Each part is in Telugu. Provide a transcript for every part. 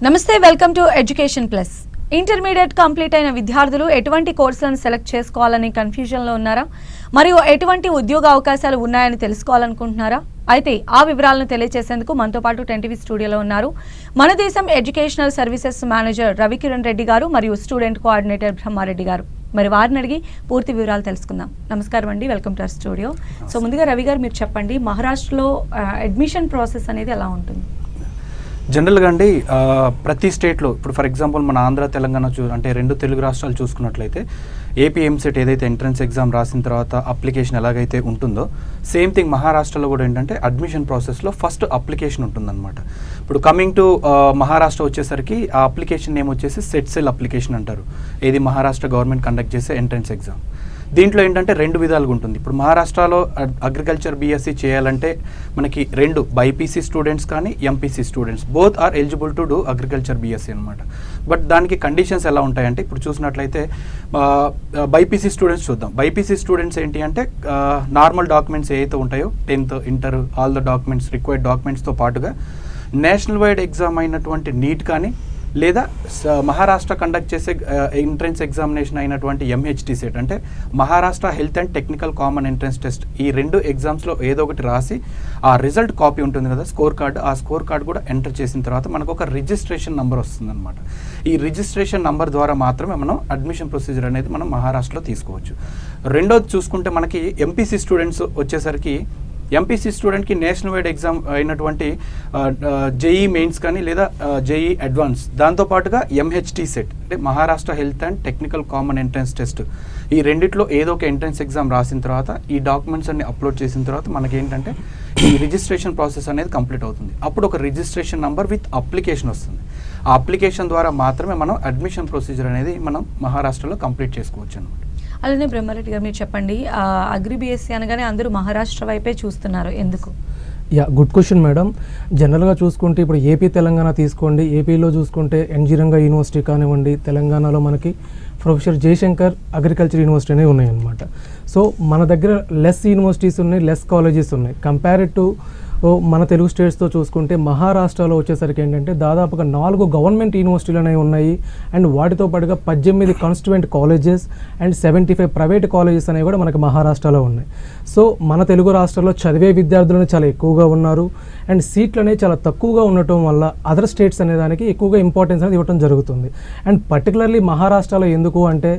నమస్తే, welcome to education plus. Intermediate complete అయిన విద్యార్థులు ఎటువంటి కోర్సులను సెలెక్ట్ చేసుకోవాలని కన్ఫ్యూజన్లో ఉన్నారా? మరియు ఎటువంటి ఉద్యోగ అవకాశాలు ఉన్నాయని తెలుసుకోవాలనుకుంటున్నారా? అయితే ఆ వివరాలను తెలియజేసేందుకు మనతో పాటు 10TV స్టూడియోలో ఉన్నారు మన దేశం educational services manager Ravikiran Reddy గారు మరియు స్టూడెంట్ కోఆర్డినేటర్ బ్రహ్మారెడ్డి గారు. మరి వారిని అడిగి పూర్తి వివరాలు తెలుసుకుందాం. నమస్కారం అండి, welcome to our studio. So ముందుగా రవి గారు మీరు చెప్పండి, మహారాష్ట్రలో అడ్మిషన్ ప్రాసెస్ అనేది ఎలా ఉంటుంది? జనరల్గా అండి ప్రతి స్టేట్లో ఇప్పుడు ఫర్ ఎగ్జాంపుల్ మన ఆంధ్ర తెలంగాణ అంటే రెండు తెలుగు రాష్ట్రాలు చూసుకున్నట్లయితే ఏపీ ఎంసెట్ ఏదైతే ఎంట్రన్స్ ఎగ్జామ్ రాసిన తర్వాత అప్లికేషన్ ఎలాగైతే ఉంటుందో సేమ్ థింగ్ మహారాష్ట్రలో కూడా ఏంటంటే అడ్మిషన్ ప్రాసెస్లో ఫస్ట్ అప్లికేషన్ ఉంటుందన్నమాట. ఇప్పుడు కమింగ్ టు మహారాష్ట్ర వచ్చేసరికి ఆ అప్లికేషన్ నేమ్ వచ్చేసి సెట్ సెల్ అప్లికేషన్ అంటారు. ఏది మహారాష్ట్ర గవర్నమెంట్ కండక్ట్ చేసే ఎంట్రన్స్ ఎగ్జామ్. దీంట్లో ఏంటంటే రెండు విధాలుగా ఉంటుంది. ఇప్పుడు మహారాష్ట్రలో అగ్రికల్చర్ బీఎస్సీ చేయాలంటే మనకి రెండు బైపీసీ స్టూడెంట్స్ కానీ MPC students both are eligible to do agriculture BSc అనమాట. బట్ దానికి కండిషన్స్ ఎలా ఉంటాయంటే ఇప్పుడు చూసినట్లయితే బైపీసీ స్టూడెంట్స్ చూద్దాం. బైపీసీ స్టూడెంట్స్ ఏంటి అంటే నార్మల్ డాక్యుమెంట్స్ ఏవైతే ఉంటాయో 10th inter all the documents required డాక్యుమెంట్స్తో పాటుగా నేషనల్ వైడ్ ఎగ్జామ్ అయినటువంటి నీట్ కానీ లేదా మహారాష్ట్ర కండక్ట్ చేసే ఎంట్రన్స్ ఎగ్జామినేషన్ అయినటువంటి ఎంహెచ్టీ సెట్ అంటే Maharashtra health and technical common entrance test, ఈ రెండు ఎగ్జామ్స్లో ఏదో ఒకటి రాసి ఆ రిజల్ట్ కాపీ ఉంటుంది కదా స్కోర్ కార్డు, ఆ స్కోర్ కార్డు కూడా ఎంటర్ చేసిన తర్వాత మనకు ఒక రిజిస్ట్రేషన్ నెంబర్ వస్తుంది అనమాట. ఈ రిజిస్ట్రేషన్ నెంబర్ ద్వారా మాత్రమే మనం అడ్మిషన్ ప్రొసీజర్ అనేది మనం మహారాష్ట్రలో తీసుకోవచ్చు. రెండోది చూసుకుంటే మనకి ఎంపీసీ స్టూడెంట్స్ వచ్చేసరికి ఎంపీసీ స్టూడెంట్కి నేషనల్ వైడ్ ఎగ్జామ్ అయినటువంటి జేఈ మెయిన్స్ కానీ లేదా జేఈ అడ్వాన్స్, దాంతోపాటుగా ఎంహెచ్టీ సెట్ అంటే Maharashtra health and technical common entrance test, ఈ రెండిట్లో ఏదో ఒక ఎంట్రన్స్ ఎగ్జామ్ రాసిన తర్వాత ఈ డాక్యుమెంట్స్ అన్ని అప్లోడ్ చేసిన తర్వాత మనకేంటంటే ఈ రిజిస్ట్రేషన్ ప్రాసెస్ అనేది కంప్లీట్ అవుతుంది. అప్పుడు ఒక రిజిస్ట్రేషన్ నెంబర్ విత్ అప్లికేషన్ వస్తుంది. ఆ అప్లికేషన్ ద్వారా మాత్రమే మనం అడ్మిషన్ ప్రొసీజర్ అనేది మనం మహారాష్ట్రలో కంప్లీట్ చేసుకోవచ్చు అనమాట. అలానే బ్రహ్మారెడ్డి గారు మీరు చెప్పండి, అగ్రి బీఎస్సీ అనగానే అందరూ మహారాష్ట్ర వైపే చూస్తున్నారు, ఎందుకు? Good question madam. జనరల్గా చూసుకుంటే ఇప్పుడు ఏపీ తెలంగాణ తీసుకోండి. ఏపీలో చూసుకుంటే ఎన్జీ యూనివర్సిటీ కానివ్వండి, తెలంగాణలో మనకి ప్రొఫెసర్ జయశంకర్ అగ్రికల్చర్ యూనివర్సిటీ అనేవి ఉన్నాయన్నమాట. సో మన దగ్గర లెస్ యూనివర్సిటీస్ ఉన్నాయి, లెస్ కాలేజెస్ ఉన్నాయి. కంపేర్డ్ టు మన తెలుగు స్టేట్స్తో చూసుకుంటే మహారాష్ట్రలో వచ్చేసరికి ఏంటంటే దాదాపుగా 4 గవర్నమెంట్ యూనివర్సిటీలు అనేవి ఉన్నాయి. అండ్ వాటితో పాటుగా 18 constituent colleges and 75 private colleges అనేవి కూడా మనకి మహారాష్ట్రలో ఉన్నాయి. సో మన తెలుగు రాష్ట్రాల్లో చదివే విద్యార్థులు చాలా ఎక్కువగా ఉన్నారు. అండ్ సీట్లు అనేవి చాలా తక్కువగా ఉండటం వల్ల అదర్ స్టేట్స్ అనే దానికి ఎక్కువగా ఇంపార్టెన్స్ అనేది ఇవ్వడం జరుగుతుంది. అండ్ పర్టికులర్లీ మహారాష్ట్రలో ఎందుకు అంటే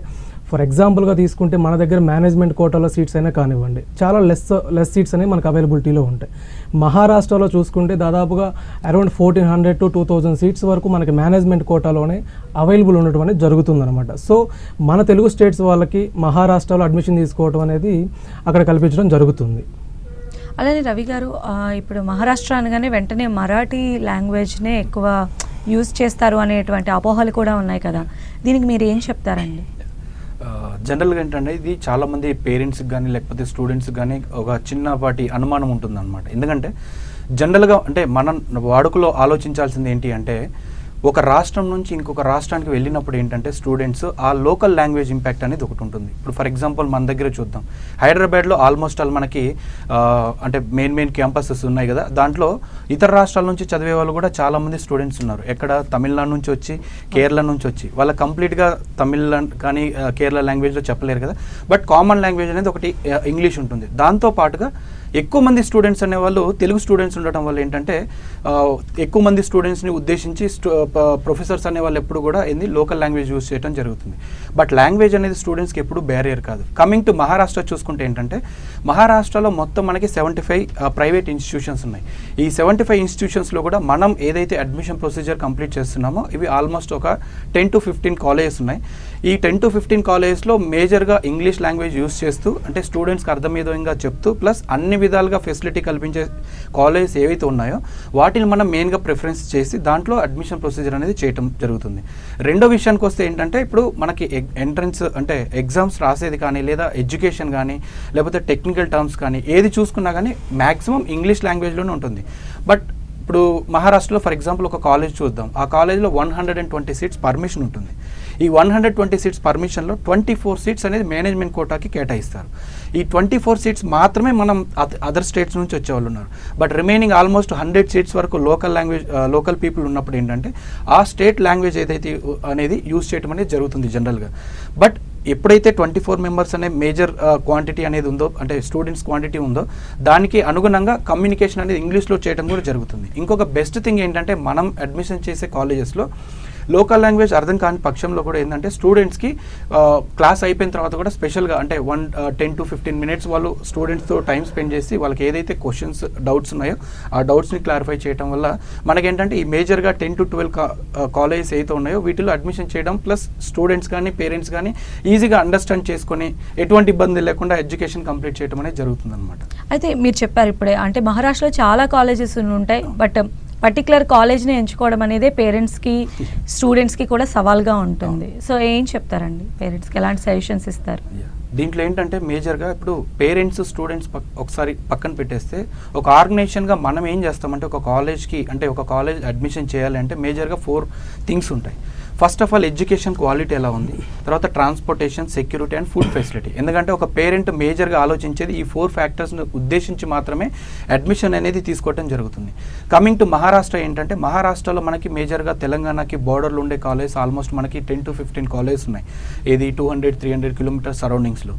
ఫర్ ఎగ్జాంపుల్గా తీసుకుంటే మన దగ్గర మేనేజ్మెంట్ కోటాలో సీట్స్ అయినా కానివ్వండి చాలా లెస్ సీట్స్ అనేవి మనకు అవైలబిలిటీలో ఉంటాయి. మహారాష్ట్రలో చూసుకుంటే దాదాపుగా అరౌండ్ 1400 to 2000 సీట్స్ వరకు మనకి మేనేజ్మెంట్ కోటాలోనే అవైలబుల్ ఉండటం అనేది జరుగుతుందన్నమాట. సో మన తెలుగు స్టేట్స్ వాళ్ళకి మహారాష్ట్రలో అడ్మిషన్ తీసుకోవడం అనేది అక్కడ కల్పించడం జరుగుతుంది. అలానే రవి గారు, ఇప్పుడు మహారాష్ట్ర అనగానే వెంటనే మరాఠీ లాంగ్వేజ్నే ఎక్కువ యూజ్ చేస్తారు అనేటువంటి అపోహలు కూడా ఉన్నాయి కదా, దీనికి మీరు ఏం చెప్తారండి? జనరల్గా ఏంటంటే ఇది చాలామంది పేరెంట్స్కి కానీ లేకపోతే స్టూడెంట్స్కి కానీ ఒక చిన్నపాటి అనుమానం ఉంటుందన్నమాట. ఎందుకంటే జనరల్గా అంటే మనం వాడుకలో ఆలోచించాల్సింది ఏంటి అంటే ఒక రాష్ట్రం నుంచి ఇంకొక రాష్ట్రానికి వెళ్ళినప్పుడు ఏంటంటే స్టూడెంట్స్ ఆ లోకల్ లాంగ్వేజ్ ఇంపాక్ట్ అనేది ఒకటి ఉంటుంది. ఇప్పుడు ఫర్ ఎగ్జాంపుల్ మన దగ్గర చూద్దాం, హైదరాబాద్లో ఆల్మోస్ట్ ఆల్ మనకి అంటే మెయిన్ క్యాంపసెస్ ఉన్నాయి కదా, దాంట్లో ఇతర రాష్ట్రాల నుంచి చదివే వాళ్ళు కూడా చాలామంది స్టూడెంట్స్ ఉన్నారు. ఎక్కడ తమిళనాడు నుంచి వచ్చి, కేరళ నుంచి వచ్చి, వాళ్ళ కంప్లీట్గా తమిళ కానీ కేరళ లాంగ్వేజ్లో చెప్పలేరు కదా, బట్ కామన్ లాంగ్వేజ్ అనేది ఒకటి ఇంగ్లీష్ ఉంటుంది. దాంతోపాటుగా ఎక్కువ మంది స్టూడెంట్స్ అనేవాళ్ళు తెలుగు స్టూడెంట్స్ ఉండటం వల్ల ఏంటంటే ఎక్కువ మంది స్టూడెంట్స్ని ఉద్దేశించి ప్రొఫెసర్స్ అనేవాళ్ళు ఎప్పుడు కూడా లోకల్ లాంగ్వేజ్ యూజ్ చేయడం జరుగుతుంది. బట్ లాంగ్వేజ్ అనేది స్టూడెంట్స్కి ఎప్పుడు బ్యారియర్ కాదు. కమింగ్ టు మహారాష్ట్ర చూసుకుంటే ఏంటంటే మహారాష్ట్రలో మొత్తం మనకి 75 ప్రైవేట్ ఇన్స్టిట్యూషన్స్ ఉన్నాయి. ఈ 75 ఇన్స్టిట్యూషన్స్లో కూడా మనం ఏదైతే అడ్మిషన్ ప్రొసీజర్ కంప్లీట్ చేస్తున్నామో ఇవి ఆల్మోస్ట్ ఒక 10 to 15 కాలేజెస్ ఉన్నాయి. ఈ 10 to 15 కాలేజెస్లో మేజర్గా ఇంగ్లీష్ లాంగ్వేజ్ యూజ్ చేస్తూ అంటే స్టూడెంట్స్కి అర్థమయ్యేవిధంగా చెప్తూ ప్లస్ అన్ని విధాలుగా ఫెసిలిటీ కల్పించే కాలేజెస్ ఏవైతే ఉన్నాయో వాటిని మనం మెయిన్గా ప్రిఫరెన్స్ చేసి దాంట్లో అడ్మిషన్ ప్రొసీజర్ అనేది చేయటం జరుగుతుంది. రెండో విషయానికి వస్తే ఏంటంటే ఇప్పుడు మనకి ఎంట్రన్స్ అంటే ఎగ్జామ్స్ రాసేది కానీ లేదా ఎడ్యుకేషన్ కానీ లేకపోతే టెక్నికల్ టర్మ్స్ కానీ ఏది చూసుకున్నా కానీ మ్యాక్సిమం ఇంగ్లీష్ లాంగ్వేజ్లోనే ఉంటుంది. బట్ ఇప్పుడు మహారాష్ట్రలో ఫర్ ఎగ్జాంపుల్ ఒక కాలేజ్ చూద్దాం. ఆ కాలేజ్లో 120 సీట్స్ పర్మిషన్ ఉంటుంది. ఈ 120 సీట్స్ పర్మిషన్లో 24 సీట్స్ అనేది మేనేజ్మెంట్ కోటాకి కేటాయిస్తారు. ఈ 24 సీట్స్ మాత్రమే మనం అదర్ స్టేట్స్ నుంచి వచ్చేవాళ్ళు ఉన్నారు. బట్ రిమైనింగ్ ఆల్మోస్ట్ 100 సీట్స్ వరకు లోకల్ పీపుల్ ఉన్నప్పుడు ఏంటంటే ఆ స్టేట్ లాంగ్వేజ్ ఏదైతే అనేది యూజ్ చేయడం అనేది జరుగుతుంది జనరల్గా. బట్ ఎప్పుడైతే 24 మెంబర్స్ అనే మేజర్ క్వాంటిటీ అనేది ఉందో, అంటే స్టూడెంట్స్ క్వాంటిటీ ఉందో, దానికి అనుగుణంగా కమ్యూనికేషన్ అనేది ఇంగ్లీష్లో చేయడం కూడా జరుగుతుంది. ఇంకొక బెస్ట్ థింగ్ ఏంటంటే మనం అడ్మిషన్ చేసే కాలేజెస్లో లోకల్ లాంగ్వేజ్ అర్థం కాని పక్షంలో కూడా ఏంటంటే స్టూడెంట్స్కి క్లాస్ అయిపోయిన తర్వాత కూడా స్పెషల్గా అంటే 10 to 15 minutes వాళ్ళు స్టూడెంట్స్తో టైం స్పెండ్ చేసి వాళ్ళకి ఏదైతే క్వశ్చన్స్ డౌట్స్ ఉన్నాయో ఆ డౌట్స్ని క్లారిఫై చేయడం వల్ల మనకేంటంటే ఈ మేజర్గా 10 to 12 కాలేజెస్ అయితే ఉన్నాయో వీటిలో అడ్మిషన్ చేయడం, ప్లస్ స్టూడెంట్స్ కానీ పేరెంట్స్ కానీ ఈజీగా అండర్స్టాండ్ చేసుకొని ఎటువంటి ఇబ్బంది లేకుండా ఎడ్యుకేషన్ కంప్లీట్ చేయడం అనేది జరుగుతుందన్నమాట. అయితే మీరు చెప్పారు ఇప్పుడే, అంటే మహారాష్ట్రలో చాలా కాలేజెస్ ఉంటాయి, బట్ పర్టికులర్ కాలేజ్ని ఎంచుకోవడం అనేది పేరెంట్స్కి స్టూడెంట్స్కి కూడా సవాల్గా ఉంటుంది. సో ఏం చెప్తారండి పేరెంట్స్కి, ఎలాంటి సజెషన్స్ ఇస్తారు? దీంట్లో ఏంటంటే మేజర్గా ఇప్పుడు పేరెంట్స్ స్టూడెంట్స్ ఒకసారి పక్కన పెట్టేస్తే ఒక ఆర్గనైజేషన్గా మనం ఏం చేస్తామంటే ఒక కాలేజ్ అడ్మిషన్ చేయాలి అంటే మేజర్గా 4 థింగ్స్ ఉంటాయి. First of all education quality ఎలా ఉంది, తర్వాత transportation, security and food facility. ఎందుకంటే ఒక పేరెంట్ మేజర్గా ఆలోచించేది ఈ 4 ఫ్యాక్టర్స్ను ఉద్దేశించి మాత్రమే అడ్మిషన్ అనేది తీసుకోవడం జరుగుతుంది. కమింగ్ టు మహారాష్ట్ర ఏంటంటే మహారాష్ట్రలో మనకి మేజర్గా తెలంగాణకి బోర్డర్లో ఉండే కాలేజ్ ఆల్మోస్ట్ మనకి 10 to 15 కాలేజెస్ ఉన్నాయి. ఏది 200-300 కిలోమీటర్స్ సరౌండింగ్స్లో.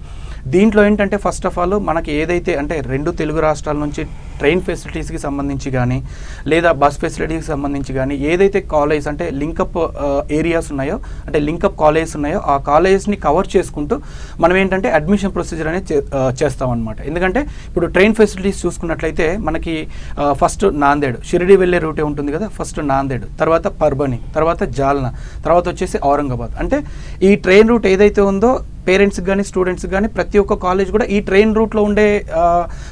దీంట్లో ఏంటంటే ఫస్ట్ ఆఫ్ ఆల్ మనకి ఏదైతే అంటే 2 తెలుగు రాష్ట్రాల నుంచి ట్రైన్ ఫెసిలిటీస్కి సంబంధించి కానీ లేదా బస్ ఫెసిలిటీస్కి సంబంధించి కానీ ఏదైతే కాలేజ్ అంటే లింకప్ ఏరియాస్ ఉన్నాయో, అంటే లింకప్ కాలేజెస్ ఉన్నాయో ఆ కాలేజెస్ని కవర్ చేసుకుంటూ మనం ఏంటంటే అడ్మిషన్ ప్రొసీజర్ అనేది చేస్తామన్నమాట. ఎందుకంటే ఇప్పుడు ట్రైన్ ఫెసిలిటీస్ చూసుకున్నట్లయితే మనకి ఫస్ట్ నాందేడ్, షిరిడి వెళ్ళే రూటే ఉంటుంది కదా, ఫస్ట్ నాందేడ్, తర్వాత పర్బని, తర్వాత జాల్నా, తర్వాత వచ్చేసి ఔరంగాబాద్. అంటే ఈ ట్రైన్ రూట్ ఏదైతే ఉందో పేరెంట్స్కి కానీ స్టూడెంట్స్కి కానీ ప్రతి ఒక్క కాలేజ్ కూడా ఈ ట్రైన్ రూట్లో ఉండే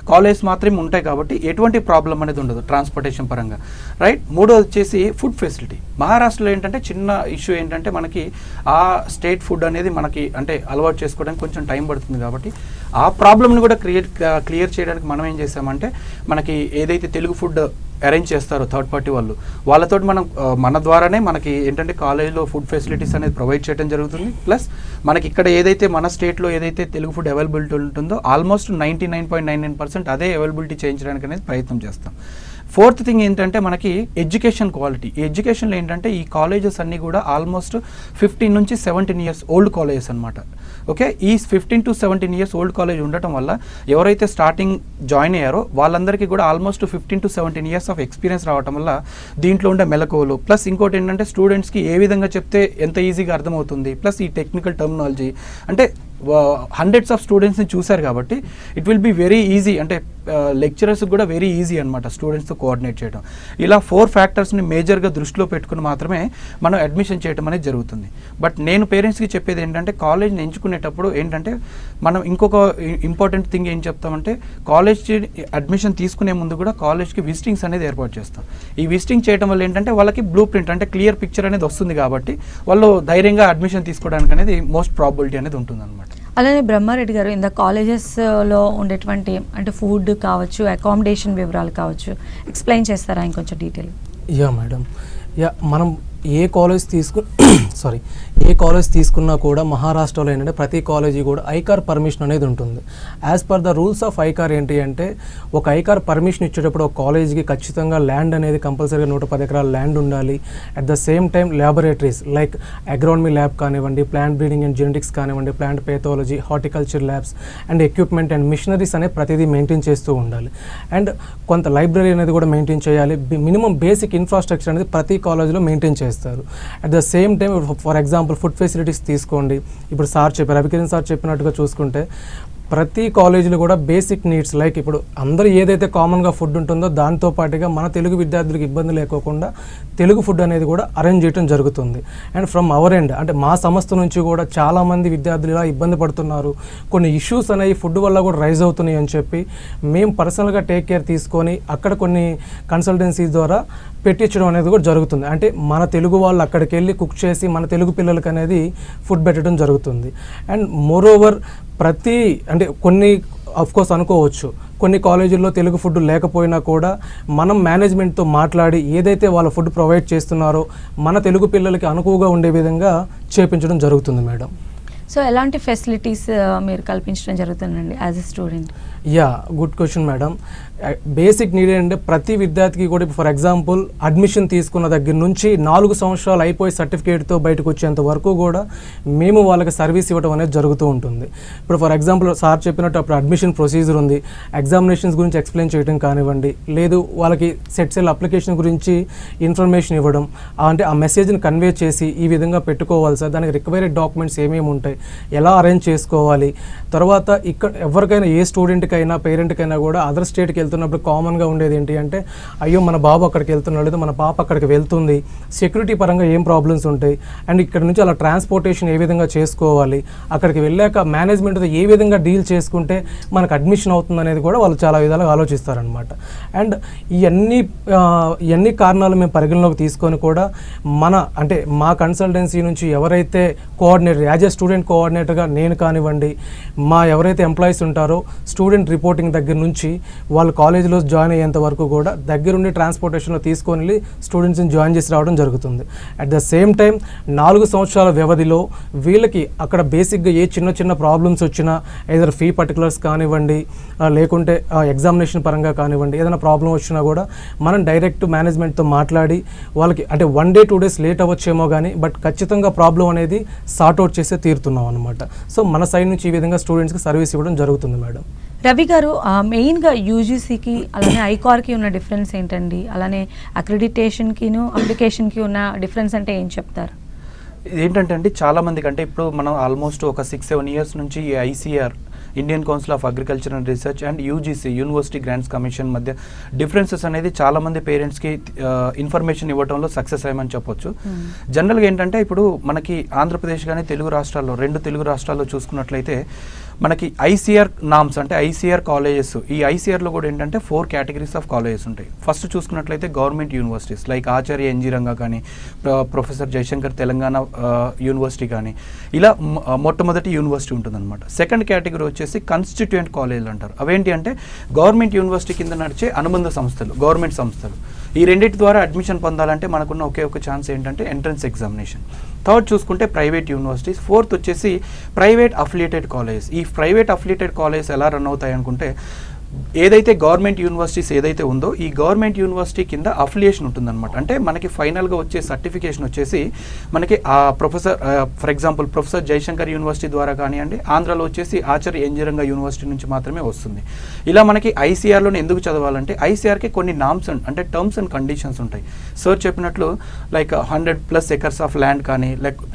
కాలేజ్ మాత్రమే ఉంటాయి కాబట్టి ఎటువంటి ప్రాబ్లం అనేది ఉండదు ట్రాన్స్పోర్టేషన్ పరంగా, రైట్. మూడోది వచ్చేసి ఫుడ్ ఫెసిలిటీ. మహారాష్ట్రలో ఏంటంటే చిన్న ఇష్యూ ఏంటంటే మనకి ఆ స్టేట్ ఫుడ్ అనేది మనకి అంటే అలవాటు చేసుకోవడానికి కొంచెం టైం పడుతుంది కాబట్టి ఆ ప్రాబ్లమ్ని కూడా క్లియర్ చేయడానికి మనం ఏం చేసామంటే మనకి ఏదైతే తెలుగు ఫుడ్ అరేంజ్ చేస్తారో థర్డ్ పార్టీ వాళ్ళతో మనం మన ద్వారానే మనకి ఏంటంటే కాలేజ్లో ఫుడ్ ఫెసిలిటీస్ అనేది ప్రొవైడ్ చేయడం జరుగుతుంది. ప్లస్ మనకి ఇక్కడ ఏదైతే మన స్టేట్లో ఏదైతే తెలుగు ఫుడ్ అవైలబిలిటీ ఉంటుందో ఆల్మోస్ట్ 99.99% అదే అవైలబిలిటీ చేయించడానికి అనేది ప్రయత్నం చేస్తాం. ఫోర్త్ థింగ్ ఏంటంటే మనకి ఎడ్యుకేషన్ క్వాలిటీ. ఈ ఎడ్యుకేషన్లో ఏంటంటే ఈ కాలేజెస్ అన్నీ కూడా ఆల్మోస్ట్ 15 నుంచి 17 ఇయర్స్ ఓల్డ్ కాలేజెస్ అనమాట. ఓకే, ఈ 15 to 17 ఇయర్స్ ఓల్డ్ కాలేజ్ ఉండటం వల్ల ఎవరైతే స్టార్టింగ్ జాయిన్ అయ్యారో వాళ్ళందరికీ కూడా almost 15 to 17 years of experience రావడం వల్ల దీంట్లో ఉండే మెలకువలు, ప్లస్ ఇంకోటి ఏంటంటే స్టూడెంట్స్కి ఏ విధంగా చెప్తే ఎంత ఈజీగా అర్థమవుతుంది, ప్లస్ ఈ టెక్నికల్ టర్మినాలజీ అంటే హండ్రెడ్స్ ఆఫ్ స్టూడెంట్స్ని చూశారు కాబట్టి it will be very easy, అంటే లెక్చరర్స్ కూడా వెరీ ఈజీ అనమాట స్టూడెంట్స్తో కోఆర్డినేట్ చేయడం. ఇలా 4 ఫ్యాక్టర్స్ని మేజర్గా దృష్టిలో పెట్టుకుని మాత్రమే మనం అడ్మిషన్ చేయడం అనేది జరుగుతుంది. బట్ నేను పేరెంట్స్కి చెప్పేది ఏంటంటే కాలేజ్ని ఎంచుకునేటప్పుడు ఏంటంటే మనం ఇంకొక ఇంపార్టెంట్ థింగ్ ఏం చెప్తామంటే కాలేజ్కి అడ్మిషన్ తీసుకునే ముందు కూడా కాలేజ్కి విజిటింగ్స్ అనేది ఏర్పాటు చేస్తాం. ఈ విజిటింగ్ చేయడం వల్ల ఏంటంటే వాళ్ళకి బ్లూ ప్రింట్ అంటే క్లియర్ పిక్చర్ అనేది వస్తుంది కాబట్టి వాళ్ళు ధైర్యంగా అడ్మిషన్ తీసుకోవడానికి అనేది మోస్ట్ ప్రాబిలిటీ అనేది ఉంటుంది అనమాట. అలానే బ్రహ్మారెడ్డి గారు, ఇంత కాలేజెస్లో ఉండేటువంటి అంటే ఫుడ్ కావచ్చు, అకామిడేషన్ వివరాలు కావచ్చు, ఎక్స్ప్లెయిన్ చేస్తారా ఇంకొంచెం డీటెయిల్? యా మేడం, యా మనం ఏ కాలేజ్ తీసుకున్నా కూడా మహారాష్ట్రలో ఏంటంటే ప్రతి కాలేజీ కూడా ఐకార్ పర్మిషన్ అనేది ఉంటుంది. As per the rules of ICAR ఏంటి అంటే ఒక ఐకార్ పర్మిషన్ ఇచ్చేటప్పుడు ఒక కాలేజీకి ఖచ్చితంగా ల్యాండ్ అనేది కంపల్సరీగా 110 ఎకరాల ల్యాండ్ ఉండాలి. At the same time laboratories like agronomy lab కానివ్వండి, ప్లాంట్ బ్రీడింగ్ అండ్ జెనెటిక్స్ కానివ్వండి, plant pathology, horticulture labs and equipment and machineries అనేది ప్రతిదీ మెయింటైన్ చేస్తూ ఉండాలి. అండ్ కొంత లైబ్రరీ అనేది కూడా మెయింటైన్ చేయాలి. మినిమం బేసిక్ ఇన్ఫ్రాస్ట్రక్చర్ అనేది ప్రతి కాలేజీలో మెయింటైన్ చేస్తారు. At the same time for example food facilities తీసుకోండి. ఇప్పుడు సార్ చెప్పారు, రవికిరణ్ సార్ చెప్పినట్టుగా చూసుకుంటే ప్రతి కాలేజీలో కూడా బేసిక్ నీడ్స్ లైక్ ఇప్పుడు అందరూ ఏదైతే కామన్గా ఫుడ్ ఉంటుందో దాంతో పాటుగా మన తెలుగు విద్యార్థులకు ఇబ్బంది లేకోకుండా తెలుగు ఫుడ్ అనేది కూడా అరేంజ్ చేయడం జరుగుతుంది. అండ్ ఫ్రమ్ అవర్ ఎండ్ అంటే మా సంస్థ నుంచి కూడా చాలామంది విద్యార్థులు ఇలా ఇబ్బంది పడుతున్నారు, కొన్ని ఇష్యూస్ అనేవి ఫుడ్ వల్ల కూడా రైజ్ అవుతున్నాయి అని చెప్పి మేము పర్సనల్గా టేక్ కేర్ తీసుకొని అక్కడ కొన్ని కన్సల్టెన్సీస్ ద్వారా పెట్టించడం అనేది కూడా జరుగుతుంది. అంటే మన తెలుగు వాళ్ళు అక్కడికి వెళ్ళి కుక్ చేసి మన తెలుగు పిల్లలకి అనేది ఫుడ్ పెట్టడం జరుగుతుంది. అండ్ మోర్ ఓవర్ అంటే కొన్ని కోర్స్ అనుకోవచ్చు కొన్ని కాలేజీల్లో తెలుగు ఫుడ్ లేకపోయినా కూడా మనం మేనేజ్మెంట్తో మాట్లాడి ఏదైతే వాళ్ళ ఫుడ్ ప్రొవైడ్ చేస్తున్నారో మన తెలుగు పిల్లలకి అనుకువగా ఉండే విధంగా చేపించడం జరుగుతుంది మేడం. సో ఎలాంటి ఫెసిలిటీస్ మీరు కల్పించడం జరుగుతుందండి as a student? Yeah, good question madam. Basic need ఏంటంటే ప్రతి విద్యార్థికి కూడా ఫర్ ఎగ్జాంపుల్ అడ్మిషన్ తీసుకున్న దగ్గర నుంచి 4 సంవత్సరాలు అయిపోయి సర్టిఫికేట్తో బయటకు వచ్చేంత వరకు కూడా మేము వాళ్ళకి సర్వీస్ ఇవ్వడం అనేది జరుగుతూ ఉంటుంది. ఇప్పుడు ఫర్ ఎగ్జాంపుల్ సార్ చెప్పినట్టు అప్పుడు అడ్మిషన్ ప్రొసీజర్ ఉంది, ఎగ్జామినేషన్స్ గురించి ఎక్స్ప్లెయిన్ చేయడం కానివ్వండి, లేదు వాళ్ళకి సెల్ అప్లికేషన్ గురించి ఇన్ఫర్మేషన్ ఇవ్వడం, అంటే ఆ మెసేజ్ని కన్వే చేసి ఈ విధంగా పెట్టుకోవాలి సార్, దానికి రిక్వైర్డ్ డాక్యుమెంట్స్ ఏమేమి ఉంటాయి, ఎలా అరేంజ్ చేసుకోవాలి. తర్వాత ఇక్కడ ఎవరికైనా ఏ స్టూడెంట్కైనా పేరెంట్కైనా కూడా అదర్ స్టేట్కి వెళ్తున్నప్పుడు కామన్గా ఉండేది ఏంటి అంటే అయ్యో మన బాబు అక్కడికి వెళ్తున్నాడు లేదా మన పాప అక్కడికి వెళ్తుంది, సెక్యూరిటీ పరంగా ఏం ప్రాబ్లమ్స్ ఉంటాయి, అండ్ ఇక్కడ నుంచి అలా ట్రాన్స్పోర్టేషన్ ఏ విధంగా చేసుకోవాలి, అక్కడికి వెళ్ళాక మేనేజ్మెంట్తో ఏ విధంగా డీల్ చేసుకుంటే మనకు అడ్మిషన్ అవుతుంది అనేది కూడా వాళ్ళు చాలా విధాలుగా ఆలోచిస్తారనమాట. అండ్ ఇవన్నీ కారణాలు మేము పరిగణలోకి తీసుకొని కూడా అంటే మా కన్సల్టెన్సీ నుంచి ఎవరైతే కోఆర్డినేటర్ యాజ్ ఏ స్టూడెంట్ కోఆర్డినేటర్గా నేను కానివ్వండి, మా ఎవరైతే ఎంప్లాయీస్ ఉంటారో స్టూడెంట్ రిపోర్టింగ్ దగ్గర నుంచి వాళ్ళు కాలేజీలో జాయిన్ అయ్యేంత వరకు కూడా దగ్గరుండి ట్రాన్స్పోర్టేషన్లో తీసుకొని వెళ్ళి స్టూడెంట్స్ని జాయిన్ చేసి రావడం జరుగుతుంది. అట్ ద సేమ్ టైం 4 సంవత్సరాల వ్యవధిలో వీళ్ళకి అక్కడ బేసిక్గా ఏ చిన్న ప్రాబ్లమ్స్ వచ్చినా ఏదైనా ఫీ పర్టికులర్స్ కానివ్వండి, లేకుంటే ఎగ్జామినేషన్ పరంగా కానివ్వండి, ఏదైనా ప్రాబ్లం వచ్చినా కూడా మనం డైరెక్ట్ మేనేజ్మెంట్తో మాట్లాడి వాళ్ళకి అంటే 1 day 2 days లేట్ అవ్వచ్చేమో కానీ బట్ ఖచ్చితంగా ప్రాబ్లం అనేది సార్ట్అవుట్ చేసే తీరుతున్నాం అనమాట. సో మన సైడ్ నుంచి ఈ విధంగా స్టూడెంట్స్కి సర్వీస్ ఇవ్వడం జరుగుతుంది మేడం. రవి గారు, మెయిన్గా యూజీసీకి అలానే ఐకార్కి ఉన్న డిఫరెన్స్ ఏంటండి? అలానే అక్రిడిటేషన్కిను అప్లికేషన్కి ఉన్న డిఫరెన్స్ అంటే ఏం చెప్తారు? ఏంటంటే అండి చాలామందికి అంటే ఇప్పుడు మనం ఆల్మోస్ట్ ఒక 6-7 years నుంచి ఈ ICR Indian council of agriculture and research and UGC university grants commission మధ్య డిఫరెన్సెస్ అనేది చాలామంది పేరెంట్స్కి ఇన్ఫర్మేషన్ ఇవ్వడంలో సక్సెస్ అయ్యమని చెప్పొచ్చు. జనరల్గా ఏంటంటే ఇప్పుడు మనకి ఆంధ్రప్రదేశ్ కానీ తెలుగు రాష్ట్రాల్లో 2 తెలుగు రాష్ట్రాల్లో చూసుకున్నట్లయితే మనకి ఐసీఆర్ నామ్స్ అంటే ఐసీఆర్ కాలేజెస్, ఈ ఐసీఆర్లో కూడా ఏంటంటే 4 categories ఆఫ్ కాలేజెస్ ఉంటాయి. ఫస్ట్ చూసుకున్నట్లయితే గవర్నమెంట్ యూనివర్సిటీస్ లైక్ ఆచార్య ఎన్జీ రంగా కానీ, ప్రొఫెసర్ జయశంకర్ తెలంగాణ యూనివర్సిటీ కానీ, ఇలా మొట్టమొదటి యూనివర్సిటీ ఉంటుందన్నమాట. సెకండ్ కేటగిరీ వచ్చేసి కన్స్టిట్యూయెంట్ కాలేజీలు అంటారు. అవేంటి అంటే గవర్నమెంట్ యూనివర్సిటీ కింద నడిచే అనుబంధ సంస్థలు, గవర్నమెంట్ సంస్థలు. ఈ రెండింటి ద్వారా అడ్మిషన్ పొందాలంటే మనకున్న ఒకే ఒక ఛాన్స్ ఏంటంటే ఎంట్రన్స్ ఎగ్జామినేషన్. థర్డ్ చూసుకుంటే ప్రైవేట్ యూనివర్సిటీస్. ఫోర్త్ వచ్చేసి ప్రైవేట్ అఫిలియేటెడ్ కాలేజెస్. ఈ ప్రైవేట్ అఫిలియేటెడ్ కాలేజెస్ ఎలా రన్ అవుతాయి అనుకుంటే ఏదైతే గవర్నమెంట్ యూనివర్సిటీస్ ఏదైతే ఉందో ఈ గవర్నమెంట్ యూనివర్సిటీ కింద అఫిలియేషన్ ఉంటుందన్నమాట. అంటే మనకి ఫైనల్గా వచ్చే సర్టిఫికేషన్ వచ్చేసి మనకి ఆ professor for example professor Jayashankar university ద్వారా కానివ్వండి, ఆంధ్రాలో వచ్చేసి ఆచార్య ఎన్జీ యూనివర్సిటీ నుంచి మాత్రమే వస్తుంది. ఇలా మనకి ఐసీఆర్లోనే ఎందుకు చదవాలంటే ఐసీఆర్కి కొన్ని నామ్స్ అంటే టర్మ్స్ అండ్ కండిషన్స్ ఉంటాయి. సార్ చెప్పినట్లు లైక్ 100+ acres ఆఫ్ ల్యాండ్ కానీ,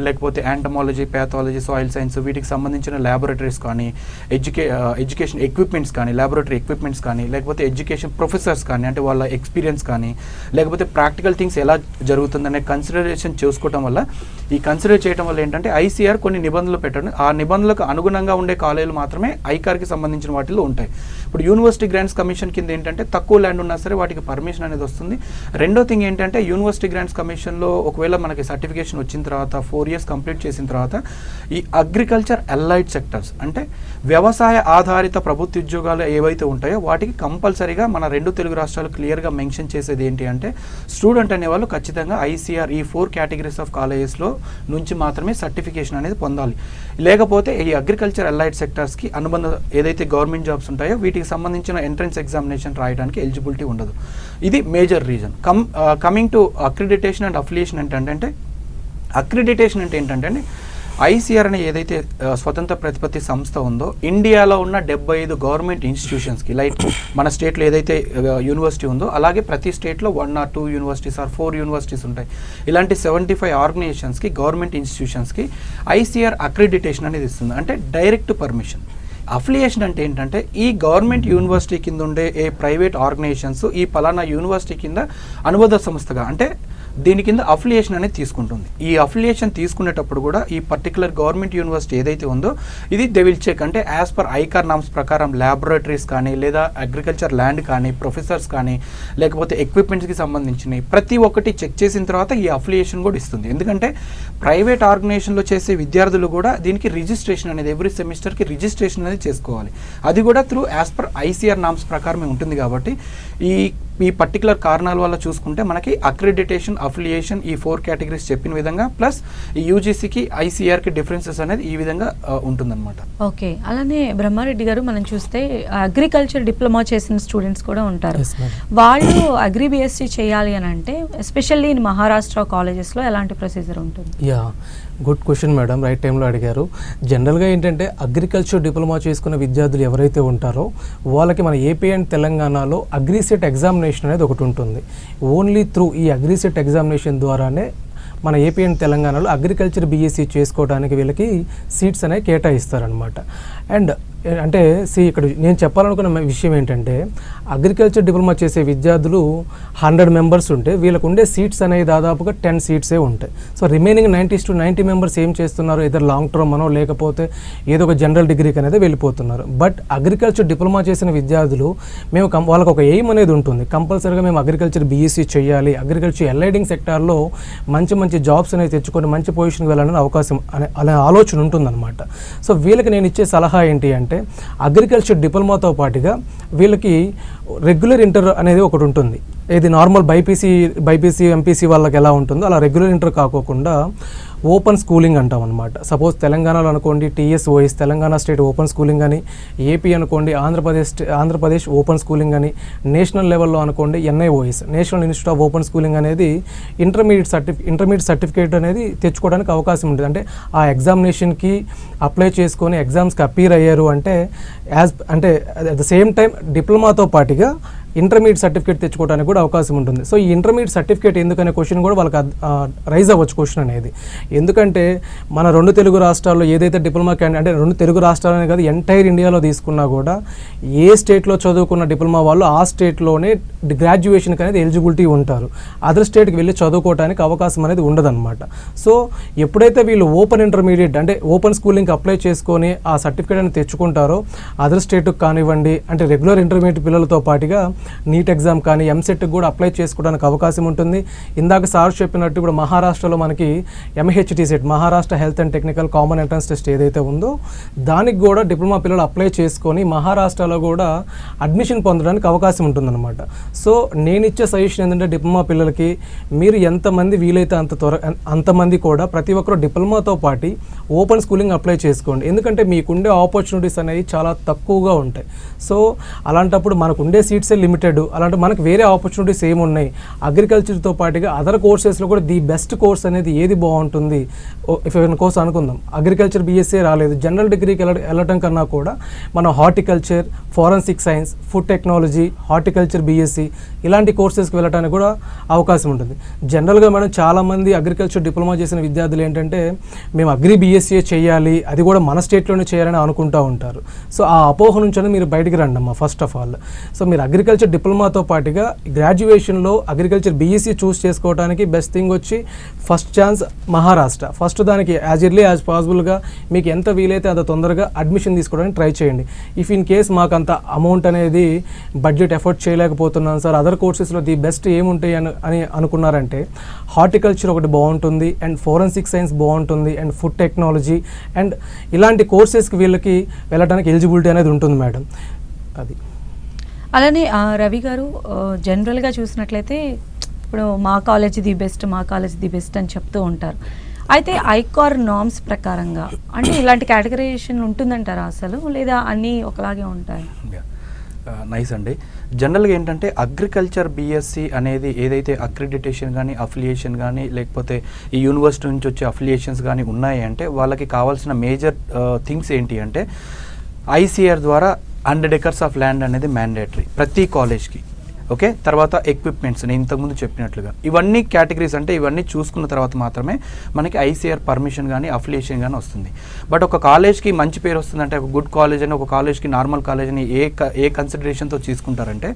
లేకపోతే యాంటమాలజీ, ప్యాథాలజీ, సాయిల్ సైన్స్ వీటికి సంబంధించిన ల్యాబొరేటరీస్ కానీ, ఎడ్యుకేషన్ ఎక్విప్మెంట్స్ కానీ, ల్యాబొరేటరీ ఎక్విప్మెంట్స్ కానీ, లేకపోతే ఎడ్యుకేషన్ ప్రొఫెసర్స్ కానీ అంటే వాళ్ళ ఎక్స్పీరియన్స్ కానీ, లేకపోతే ప్రాక్టికల్ థింగ్స్ ఎలా జరుగుతుందనే కన్సిడరేషన్ చేసుకోవడం వల్ల ఈ కన్సిడర్ చేయడం వల్ల ఏంటంటే ఐసీఆర్ కొన్ని నిబంధనలు పెట్టడం, ఆ నిబంధనలకు అనుగుణంగా ఉండే కాలేజీలు మాత్రమే ఐకార్కి సంబంధించిన వాటిలో ఉంటాయి. ఇప్పుడు యూనివర్సిటీ గ్రాంట్స్ కమిషన్ కింద ఏంటంటే తక్కువ ల్యాండ్ ఉన్నా సరే వాటికి పర్మిషన్ అనేది వస్తుంది. రెండో థింగ్ ఏంటంటే యూనివర్సిటీ గ్రాంట్స్ కమిషన్లో ఒకవేళ మనకి సర్టిఫికేషన్ వచ్చిన తర్వాత 4 years కంప్లీట్ చేసిన తర్వాత ఈ అగ్రికల్చర్ అలైడ్ సెక్టర్స్ అంటే వ్యవసాయ ఆధారిత ప్రభుత్వ ఉద్యోగాలు ఏవైతే ఉంటాయో వాటికి కంపల్సరీగా మన 2 తెలుగు రాష్ట్రాలు క్లియర్గా మెన్షన్ చేసేది ఏంటి అంటే స్టూడెంట్ అనేవాళ్ళు ఖచ్చితంగా ఐసీఆర్ ఈ 4 categories ఆఫ్ కాలేజెస్లో నుంచి మాత్రమే సర్టిఫికేషన్ అనేది పొందాలి. లేకపోతే ఈ అగ్రికల్చర్ అలైడ్ సెక్టర్స్కి అనుబంధ ఏదైతే గవర్నమెంట్ జాబ్స్ ఉంటాయో వీటికి సంబంధించిన ఎంట్రన్స్ ఎగ్జామినేషన్ రాయడానికి ఎలిజిబిలిటీ ఉండదు. ఇది major reason. Coming to accreditation and affiliation అంటే అక్రిడిటేషన్ అంటే ఏంటంటే ఐసీఆర్ అనే ఏదైతే స్వతంత్ర ప్రతిపత్తి సంస్థ ఉందో ఇండియాలో ఉన్న 75 గవర్నమెంట్ ఇన్స్టిట్యూషన్స్కి లైక్ మన స్టేట్లో ఏదైతే యూనివర్సిటీ ఉందో అలాగే ప్రతి స్టేట్లో 1 or 2 యూనివర్సిటీస్ ఆర్ 4 యూనివర్సిటీస్ ఉంటాయి. ఇలాంటి 75 ఆర్గనైజేషన్స్కి గవర్నమెంట్ ఇన్స్టిట్యూషన్స్కి ఐసీఆర్ అక్రిడిటేషన్ అనేది ఇస్తుంది, అంటే డైరెక్ట్ పర్మిషన్. అఫిలియేషన్ అంటే ఏంటంటే ఈ గవర్నమెంట్ యూనివర్సిటీ కింద ఉండే ఏ ప్రైవేట్ ఆర్గనైజేషన్స్ ఈ పలానా యూనివర్సిటీ కింద అనుబంధ సంస్థగా అంటే దీని కింద అఫిలియేషన్ అనేది తీసుకుంటుంది. ఈ అఫిలియేషన్ తీసుకునేటప్పుడు కూడా ఈ పర్టికులర్ గవర్నమెంట్ యూనివర్సిటీ ఏదైతే ఉందో ఇది దే విల్ చెక్, అంటే యాజ్ పర్ ఐకార్ నామ్స్ ప్రకారం ల్యాబొరేటరీస్ కానీ లేదా అగ్రికల్చర్ ల్యాండ్ కానీ ప్రొఫెసర్స్ కానీ లేకపోతే ఎక్విప్మెంట్స్కి సంబంధించినవి ప్రతి ఒక్కటి చెక్ చేసిన తర్వాత ఈ అఫిలియేషన్ కూడా ఇస్తుంది. ఎందుకంటే ప్రైవేట్ ఆర్గనైజేషన్లో చేసే విద్యార్థులు కూడా దీనికి రిజిస్ట్రేషన్ అనేది ఎవ్రీ సెమిస్టర్కి రిజిస్ట్రేషన్ అనేది చేసుకోవాలి. అది కూడా through as per ICR norms ప్రకారమే ఉంటుంది. కాబట్టి ఈ పర్టికులర్ కారణాల వల్ల చూసుకుంటే మనకి అక్రిడిటేషన్, అఫిలియేషన్ ఈ 4 కేటగిరీస్ చెప్పిన విధంగా ప్లస్ ఈ యూజీసీకి ఐసీఆర్కి డిఫరెన్సెస్ అనేది ఈ విధంగా ఉంటుందన్నమాట. ఓకే, అలానే బ్రహ్మారెడ్డి గారు మనం చూస్తే అగ్రికల్చర్ డిప్లొమా చేసిన స్టూడెంట్స్ కూడా ఉంటారు. వాళ్ళు అగ్రి బిఎస్సీ చేయాలి అని అంటే ఎస్పెషల్లీ ఇన్ మహారాష్ట్ర కాలేజెస్లో ఎలాంటి ప్రొసీజర్ ఉంటుంది? Yeah, good question madam, right టైంలో అడిగారు. జనరల్గా ఏంటంటే అగ్రికల్చర్ డిప్లొమా చేసుకున్న విద్యార్థులు ఎవరైతే ఉంటారో వాళ్ళకి మన ఏపీ అండ్ తెలంగాణలో అగ్రిసెట్ ఎగ్జామినేషన్ అనేది ఒకటి ఉంటుంది. ఓన్లీ త్రూ ఈ అగ్రిసెట్ ఎగ్జామినేషన్ ద్వారానే మన ఏపీ అండ్ తెలంగాణలో అగ్రికల్చర్ బీఎస్సీ చేసుకోవడానికి వీళ్ళకి సీట్స్ అనేవి కేటాయిస్తారనమాట. అండ్ అంటే ఇక్కడ నేను చెప్పాలనుకున్న విషయం ఏంటంటే అగ్రికల్చర్ డిప్లొమా చేసే విద్యార్థులు 100 మెంబర్స్ ఉంటే వీళ్ళకు ఉండే సీట్స్ అనేవి దాదాపుగా 10 సీట్సే ఉంటాయి. సో రిమైనింగ్ 90 మెంబర్స్ ఏం చేస్తున్నారు, ఏదో లాంగ్ టర్మ్ అనో లేకపోతే ఏదో ఒక జనరల్ డిగ్రీకి అనేది వెళ్ళిపోతున్నారు. బట్ అగ్రికల్చర్ డిప్లొమా చేసిన విద్యార్థులు మేము వాళ్ళకు ఒక ఎయిమ్ అనేది ఉంటుంది, కంపల్సరీగా మేము అగ్రికల్చర్ బీఎస్సీ చేయాలి, అగ్రికల్చర్ ఎల్ఐడింగ్ సెక్టార్లో మంచి జాబ్స్ అనేవి తెచ్చుకొని మంచి పొజిషన్కి వెళ్ళాలని అవకాశం అనే ఆలోచన ఉంటుందన్నమాట. సో వీళ్ళకి నేను ఇచ్చే సలహా ఏంటి అంటే అగ్రికల్చర్ డిప్లొమాతో పాటుగా వీళ్ళకి రెగ్యులర్ ఇంటర్ అనేది ఒకటి ఉంటుంది. ఇది నార్మల్ బైపీసీ ఎంపీసీ వాళ్ళకి ఎలా ఉంటుందో అలా రెగ్యులర్ ఇంటర్ కాకోకుండా ఓపెన్ స్కూలింగ్ అంటాం అనమాట. సపోజ్ తెలంగాణలో అనుకోండి టీఎస్ఓఎస్ తెలంగాణ స్టేట్ ఓపెన్ స్కూలింగ్ అని, ఏపీ అనుకోండి ఆంధ్రప్రదేశ్ ఓపెన్ స్కూలింగ్ అని, నేషనల్ లెవెల్లో అనుకోండి NIOS national institute of open schooling అనేది ఇంటర్మీడియట్ సర్టిఫికేట్ అనేది తెచ్చుకోవడానికి అవకాశం ఉంటుంది. అంటే ఆ ఎగ్జామినేషన్కి అప్లై చేసుకొని ఎగ్జామ్స్కి అపీర్ అయ్యారు అంటే అట్ ద సేమ్ టైం డిప్లొమాతో పాటుగా ఇంటర్మీడియట్ సర్టిఫికేట్ తెచ్చుకోవడానికి కూడా అవకాశం ఉంటుంది. సో ఈ ఇంటర్మీడియట్ సర్టిఫికేట్ ఎందుకనే క్వశ్చన్ కూడా వాళ్ళకి రైజ్ అవ్వచ్చు క్వశ్చన్ అనేది. ఎందుకంటే మన 2 తెలుగు రాష్ట్రాల్లో ఏదైతే డిప్లొమా అంటే 2 తెలుగు రాష్ట్రాలనే కాదు ఎంటైర్ ఇండియాలో తీసుకున్నా కూడా ఏ స్టేట్లో చదువుకున్న డిప్లొమా వాళ్ళు ఆ స్టేట్లోనే గ్రాడ్యుయేషన్కి అనేది ఎలిజిబిలిటీ ఉంటారు. అదర్ స్టేట్కి వెళ్ళి చదువుకోవడానికి అవకాశం అనేది ఉండదన్నమాట. సో ఎప్పుడైతే వీళ్ళు ఓపెన్ ఇంటర్మీడియట్ అంటే ఓపెన్ స్కూలింగ్కి అప్లై చేసుకొని ఆ సర్టిఫికేట్ అనేది తెచ్చుకుంటారో అదర్ స్టేట్కి కానివ్వండి, అంటే రెగ్యులర్ ఇంటర్మీడియట్ పిల్లలతో పాటుగా నీట్ ఎగ్జామ్ కానీ ఎంసెట్కి కూడా అప్లై చేసుకోవడానికి అవకాశం ఉంటుంది. ఇందాక సార్ చెప్పినట్టు ఇప్పుడు మహారాష్ట్రలో మనకి MHT CET Maharashtra health and technical common entrance test ఏదైతే ఉందో దానికి కూడా డిప్లొమా పిల్లలు అప్లై చేసుకొని మహారాష్ట్రలో కూడా అడ్మిషన్ పొందడానికి అవకాశం ఉంటుందన్నమాట. సో నేను ఇచ్చే సజెషన్ ఏంటంటే డిప్లొమా పిల్లలకి మీరు ఎంతమంది వీలైతే అంతమంది కూడా ప్రతి ఒక్కరు డిప్లొమాతో పాటు ఓపెన్ స్కూలింగ్ అప్లై చేసుకోండి. ఎందుకంటే మీకుండే ఆపర్చునిటీస్ అనేవి చాలా తక్కువగా ఉంటాయి. సో అలాంటప్పుడు మనకు ఉండే సీట్సే లిమిటెడ్, అలాంటి మనకు వేరే ఆపర్చునిటీస్ ఏమున్నాయి, అగ్రికల్చర్తో పాటుగా అదర్ కోర్సెస్లో కూడా ది బెస్ట్ కోర్స్ అనేది ఏది బాగుంటుంది, ఇఫ్ ఏమైనా కోర్స్ అనుకుందాం అగ్రికల్చర్ బీఎస్సీ రాలేదు జనరల్ డిగ్రీకి వెళ్ళటం కన్నా కూడా మనం horticulture, forensic science, food technology, horticulture BSc ఇలాంటి కోర్సెస్కి వెళ్ళడానికి కూడా అవకాశం ఉంటుంది. జనరల్గా మనం చాలామంది అగ్రికల్చర్ డిప్లొమా చేసిన విద్యార్థులు ఏంటంటే మేము అగ్రి బీఎస్సీ చేయాలి అది కూడా మన స్టేట్లోనే చేయాలని అనుకుంటూ ఉంటారు. సో ఆ అపోహ నుంచి మీరు బయటికి రండి అమ్మా. ఫస్ట్ ఆఫ్ ఆల్ సో మీరు అగ్రికల్చర్ డిప్లొమాతో పాటుగా గ్రాడ్యుయేషన్లో అగ్రికల్చర్ బీఎస్సీ చూస్ చేసుకోవడానికి బెస్ట్ థింగ్ వచ్చి ఫస్ట్ ఛాన్స్ మహారాష్ట్ర. ఫస్ట్ దానికి యాజ్ ఎర్లీ యాజ్ పాసిబుల్గా మీకు ఎంత వీలైతే అంత తొందరగా అడ్మిషన్ తీసుకోవడానికి ట్రై చేయండి. ఇఫ్ ఇన్ కేస్ మాకు అంత అమౌంట్ అనేది బడ్జెట్ ఎఫర్ట్ చేయలేకపోతున్నాను సార్ అదర్ కోర్సెస్లో ది బెస్ట్ ఏముంటాయి అని అనుకున్నారంటే హార్టికల్చర్ ఒకటి బాగుంటుంది అండ్ ఫోరెన్సిక్ సైన్స్ బాగుంటుంది అండ్ ఫుడ్ టెక్నాలజీ అండ్ ఇలాంటి కోర్సెస్కి వీళ్ళకి వెళ్ళడానికి ఎలిజిబిలిటీ అనేది ఉంటుంది మేడం. అది అలానే రవి గారు జనరల్గా చూసినట్లయితే ఇప్పుడు మా కాలేజ్ ది బెస్ట్ అని చెప్తూ ఉంటారు. అయితే ఐకార్ నామ్స్ ప్రకారంగా అంటే ఇలాంటి కేటగరైజేషన్ ఉంటుందంటారా అసలు, లేదా అన్నీ ఒకలాగే ఉంటాయి? నైస్ అండి. జనరల్గా ఏంటంటే అగ్రికల్చర్ బీఎస్సీ అనేది ఏదైతే అక్రిడిటేషన్ కానీ అఫిలియేషన్ కానీ లేకపోతే ఈ యూనివర్సిటీ నుంచి వచ్చే అఫిలియేషన్స్ కానీ ఉన్నాయి అంటే వాళ్ళకి కావాల్సిన మేజర్ థింగ్స్ ఏంటి అంటే ఐసీఆర్ ద్వారా 100 acres ఆఫ్ ల్యాండ్ అనేది మ్యాండేటరీ ప్రతి కాలేజ్కి. ఓకే, తర్వాత ఎక్విప్మెంట్స్ నేను ఇంతకుముందు చెప్పినట్లుగా ఇవన్నీ కేటగిరీస్, అంటే ఇవన్నీ చూసుకున్న తర్వాత మాత్రమే మనకి ఐసీఆర్ పర్మిషన్ కానీ అఫిలియేషన్ కానీ వస్తుంది. బట్ ఒక కాలేజ్కి మంచి పేరు వస్తుందంటే, ఒక గుడ్ కాలేజ్ అని, ఒక కాలేజ్కి నార్మల్ కాలేజ్ అని ఏ కన్సిడరేషన్తో తీసుకుంటారంటే,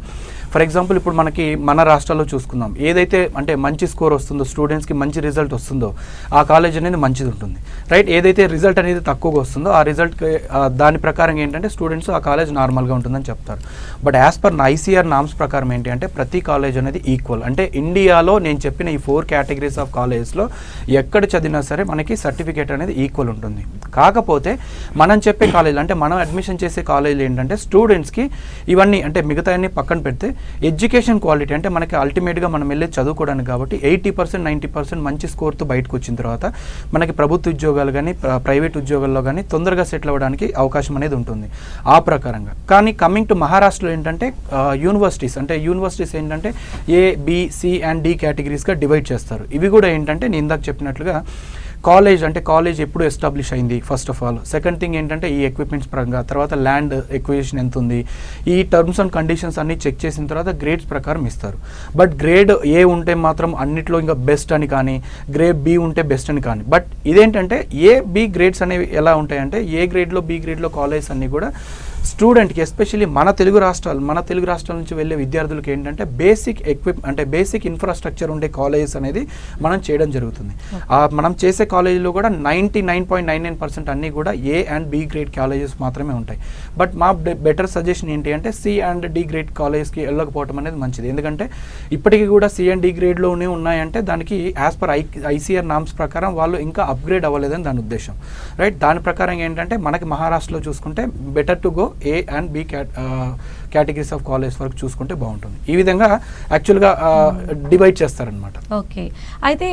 ఫర్ ఎగ్జాంపుల్ ఇప్పుడు మనకి మన రాష్ట్రాల్లో చూసుకుందాం, ఏదైతే అంటే మంచి స్కోర్ వస్తుందో, స్టూడెంట్స్కి మంచి రిజల్ట్ వస్తుందో ఆ కాలేజ్ అనేది మంచిది ఉంటుంది, రైట్. ఏదైతే రిజల్ట్ అనేది తక్కువగా వస్తుందో ఆ రిజల్ట్కి దాని ప్రకారం ఏంటంటే స్టూడెంట్స్ ఆ కాలేజ్ నార్మల్గా ఉంటుందని చెప్తారు. But as per ICR norms ప్రకారం ఏంటి అంటే ప్రతి కాలేజ్ అనేది ఈక్వల్. అంటే ఇండియాలో నేను చెప్పిన ఈ 4 కేటగిరీస్ ఆఫ్ కాలేజెస్లో ఎక్కడ చదివినా సరే మనకి సర్టిఫికేట్ అనేది ఈక్వల్ ఉంటుంది. కాకపోతే మనం చెప్పే కాలేజీలు అంటే మనం అడ్మిషన్ చేసే కాలేజీలు ఏంటంటే స్టూడెంట్స్కి ఇవన్నీ అంటే మిగతా అన్ని పక్కన పెడితే ఎడ్యుకేషన్ క్వాలిటీ అంటే మనకి అల్టిమేట్గా మనం వెళ్ళి చదువుకోవడానికి కాబట్టి 80% 90% మంచి స్కోర్తో బయటకు వచ్చిన తర్వాత మనకి ప్రభుత్వ ఉద్యోగాలు కానీ ప్రైవేట్ ఉద్యోగాల్లో కానీ తొందరగా సెటిల్ అవ్వడానికి అవకాశం అనేది ఉంటుంది ఆ ప్రకారంగా. కానీ కమింగ్ టు మహారాష్ట్రలో ఏంటంటే యూనివర్సిటీస్ ఏంటంటే A, B, C and D కేటగిరీస్గా డివైడ్ చేస్తారు. ఇవి కూడా ఏంటంటే నేను ఇందాక చెప్పినట్లుగా కాలేజ్ ఎప్పుడు ఎస్టాబ్లిష్ అయింది first of all, second thing ఏంటంటే ఈ ఎక్విప్మెంట్స్ పరంగా, తర్వాత ల్యాండ్ ఎక్విజిషన్ ఎంత ఉంది, ఈ టర్మ్స్ అండ్ కండిషన్స్ అన్ని చెక్ చేసిన తర్వాత గ్రేడ్స్ ప్రకారం ఇస్తారు. బట్ గ్రేడ్ ఏ ఉంటే మాత్రం అన్నిట్లో ఇంకా బెస్ట్ అని కానీ, గ్రేడ్ బి ఉంటే బెస్ట్ అని కానీ. బట్ ఇదేంటంటే ఏ, బి గ్రేడ్స్ అనేవి ఎలా ఉంటాయంటే ఏ గ్రేడ్లో బి గ్రేడ్లో కాలేజెస్ అన్నీ కూడా స్టూడెంట్కి ఎస్పెషల్లీ మన తెలుగు రాష్ట్రాల నుంచి వెళ్ళే విద్యార్థులకి ఏంటంటే బేసిక్ ఇన్ఫ్రాస్ట్రక్చర్ ఉండే కాలేజెస్ అనేది మనం చేయడం జరుగుతుంది. మనం చేసే కాలేజీలో కూడా 99.99% అన్నీ కూడా A and B grade colleges మాత్రమే ఉంటాయి. బట్ మా బెటర్ సజెషన్ ఏంటి అంటే సి అండ్ డి గ్రేడ్ కాలేజ్కి వెళ్ళకపోవడం అనేది మంచిది. ఎందుకంటే ఇప్పటికీ కూడా సి అండ్ డి గ్రేడ్లోనే ఉన్నాయంటే దానికి యాజ్ పర్ ఐసీఆర్ నామ్స్ ప్రకారం వాళ్ళు ఇంకా అప్గ్రేడ్ అవ్వలేదని దాని ఉద్దేశం, రైట్. దాని ప్రకారం ఏంటంటే మనకి మహారాష్ట్రలో చూసుకుంటే better to go A and B categories of college వరకు చూసుకుంటే బాగుంటుంది. ఈ విధంగా యాక్చువల్గా డివైడ్ చేస్తారనమాట. ఓకే, అయితే